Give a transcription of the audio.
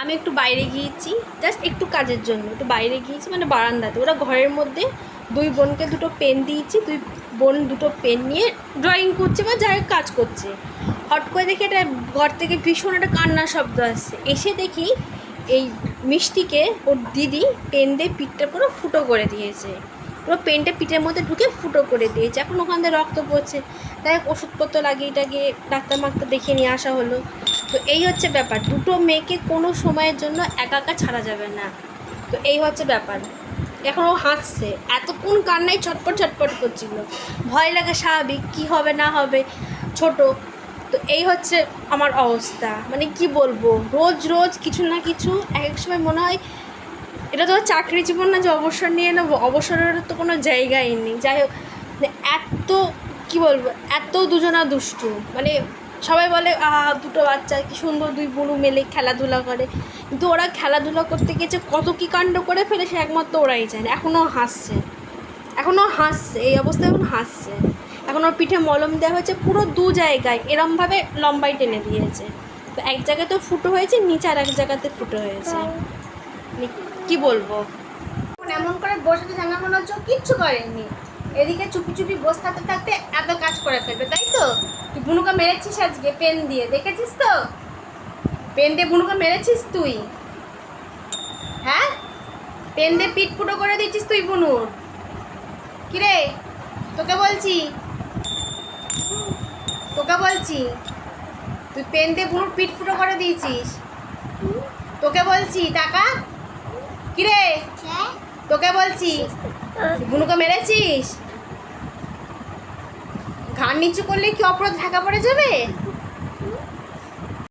আমি একটু বাইরে গিয়েছি, জাস্ট একটু কাজের জন্য একটু বাইরে গিয়েছি, মানে বারান্দাতে। ওরা ঘরের মধ্যে দুই বোনকে দুটো পেন দিয়েছি, দুই বোন দুটো পেন নিয়ে ড্রয়িং করছে বা যাই কাজ করছে। হট করে দেখি এটা ঘর থেকে ভীষণ একটা কান্নার শব্দ আসছে। এসে দেখি এই মিষ্টিকে ওর দিদি পেন দিয়ে পিঠটা পুরো ফুটো করে দিয়েছে, পুরো পেনটা পিঠের মধ্যে ঢুকে ফুটো করে দিয়েছে। এখন ওখান থেকে রক্ত পড়ছে, তাই ওষুধপত্র লাগিয়ে টাগিয়ে ডাক্তার মাক্তার দেখিয়ে নিয়ে আসা হলো। তো এই হচ্ছে ব্যাপার, দুটো মেয়েকে কোনো সময়ের জন্য একা একা ছাড়া যাবে না। তো এই হচ্ছে ব্যাপার। এখন ও হাসছে, এতক্ষণ কান্নায় ছটপট ছটপট করছিল, ভয় লাগে স্বাভাবিক, কী হবে না হবে, ছোট। তো এই হচ্ছে আমার অবস্থা, মানে কি বলবো, রোজ রোজ কিছু না কিছু। এক এক সময় মনে হয় এটা তো চাকরি জীবন না যে অবসর নিয়ে নেবো, অবসরের তো কোনো জায়গাই নেই। যাই হোক, এত কি বলবো, এত দুজনা দুষ্টু, মানে সবাই বলে দুটো বাচ্চা কি সুন্দর, দুই বুনু মেলে খেলাধুলা করে, কিন্তু ওরা খেলাধুলা করতে গিয়েছে কত কী কাণ্ড করে ফেলে সে একমাত্র ওরাই জানে। এখনও হাসছে, এই অবস্থায় এখন হাসছে। এখন ওর পিঠে মলম দেওয়া হয়েছে পুরো দু জায়গায়, এরমভাবে লম্বাই টেনে দিয়েছে। তো এক জায়গায় তো ফুটো হয়েছে, নিচে আর এক জায়গাতে ফুটো হয়েছে। কি বলবো, এমন করে বসে জানা মনে হচ্ছে কিচ্ছু করেনি, এদিকে চুপি চুপি বসে থাকতে থাকতে এত কাজ করে ফেলবে, তাই তো? তুই বুনুকে মেরেছিস আজকে পেন দিয়ে, দেখেছিস তো? পেন দিয়ে বুনুকে মেরেছিস তুই, হ্যাঁ? পেন দিয়ে পিঠ ফুটো করে দিয়েছিস তুই বুনুর। কিরে, তোকে বলছি তুই পেন দিয়ে বুনুর পিঠ ফুটো করে দিয়েছিস, তোকে বলছি টাকা। কিরে, তোকে বলছি, বুনুকে মেরেছিস? ঘাড় নিচু করলে কি অপরাধ ঢাকা পড়ে যাবে?